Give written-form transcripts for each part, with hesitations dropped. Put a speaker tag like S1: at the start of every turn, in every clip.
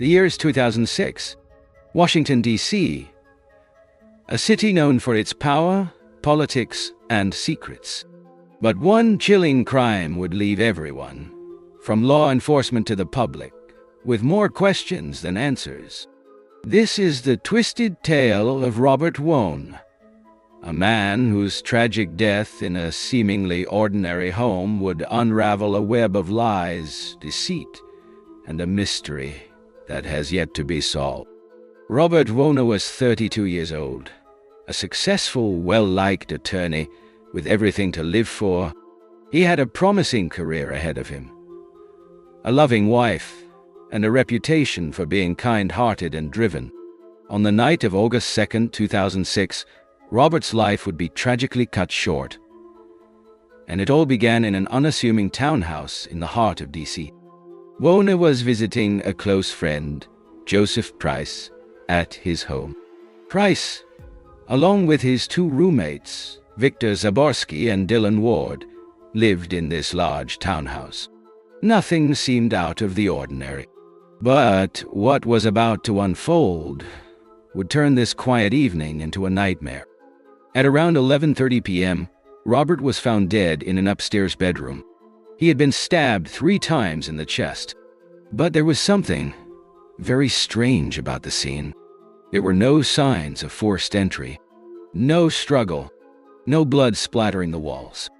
S1: The year is 2006. Washington, D.C., a city known for its power, politics, and secrets. But one chilling crime would leave everyone, from law enforcement to the public, with more questions than answers. This is the twisted tale of Robert Wone, a man whose tragic death in a seemingly ordinary home would unravel a web of lies, deceit, and a mystery that has yet to be solved. Robert Wone was 32 years old, a successful, well-liked attorney with everything to live for. He had a promising career ahead of him, a loving wife, and a reputation for being kind-hearted and driven. On the night of August 2, 2006, Robert's life would be tragically cut short. And it all began in an unassuming townhouse in the heart of D.C. Wone was visiting a close friend, Joseph Price, at his home. Price, along with his two roommates, Victor Zaborski and Dylan Ward, lived in this large townhouse. Nothing seemed out of the ordinary. But what was about to unfold would turn this quiet evening into a nightmare. At around 11:30 p.m., Robert was found dead in an upstairs bedroom. He had been stabbed 3 times in the chest. But there was something very strange about the scene. There were no signs of forced entry, no struggle, no blood splattering the walls.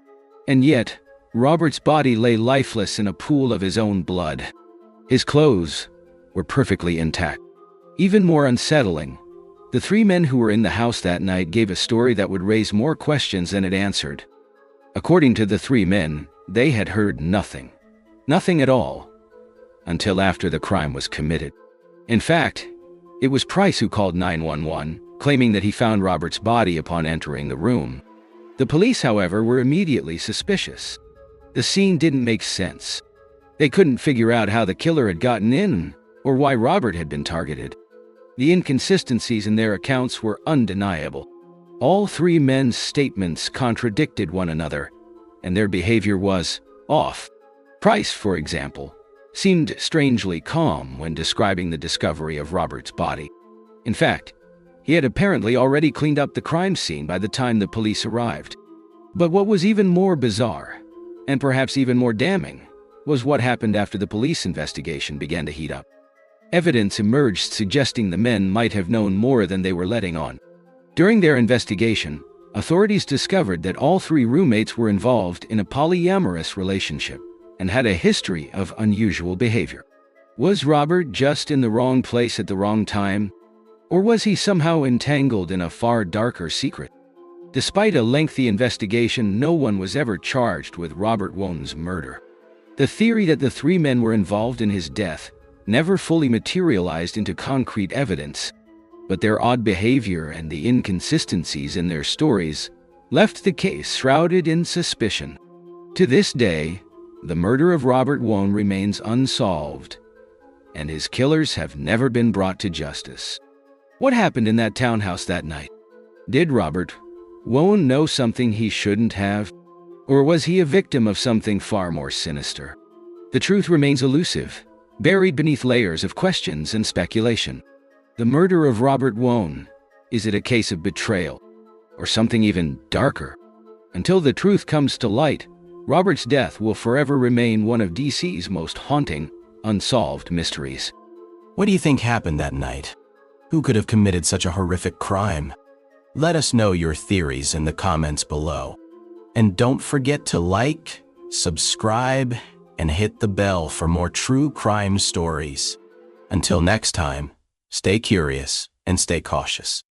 S1: And yet, Robert's body lay lifeless in a pool of his own blood. His clothes were perfectly intact. Even more unsettling, the 3 men who were in the house that night gave a story that would raise more questions than it answered. According to the 3 men, they had heard nothing at all, until after the crime was committed. In fact, it was Price who called 911, claiming that he found Robert's body upon entering the room. The police, however, were immediately suspicious. The scene didn't make sense. They couldn't figure out how the killer had gotten in, or why Robert had been targeted. The inconsistencies in their accounts were undeniable. All 3 men's statements contradicted one another, and their behavior was off. Price, for example, seemed strangely calm when describing the discovery of Robert's body. In fact, he had apparently already cleaned up the crime scene by the time the police arrived. But what was even more bizarre, and perhaps even more damning, was what happened after the police investigation began to heat up. Evidence emerged suggesting the men might have known more than they were letting on. During their investigation, authorities discovered that all 3 roommates were involved in a polyamorous relationship and had a history of unusual behavior. Was Robert just in the wrong place at the wrong time? Or was he somehow entangled in a far darker secret? Despite a lengthy investigation, no one was ever charged with Robert Wone's murder. The theory that the 3 men were involved in his death never fully materialized into concrete evidence, but their odd behavior and the inconsistencies in their stories left the case shrouded in suspicion. To this day, the murder of Robert Wone remains unsolved, and his killers have never been brought to justice. What happened in that townhouse that night? Did Robert Wone know something he shouldn't have? Or was he a victim of something far more sinister? The truth remains elusive, buried beneath layers of questions and speculation. The murder of Robert Wone, is it a case of betrayal, or something even darker? Until the truth comes to light, Robert's death will forever remain one of DC's most haunting, unsolved mysteries.
S2: What do you think happened that night? Who could have committed such a horrific crime? Let us know your theories in the comments below. And don't forget to like, subscribe, and hit the bell for more true crime stories. Until next time, stay curious and stay cautious.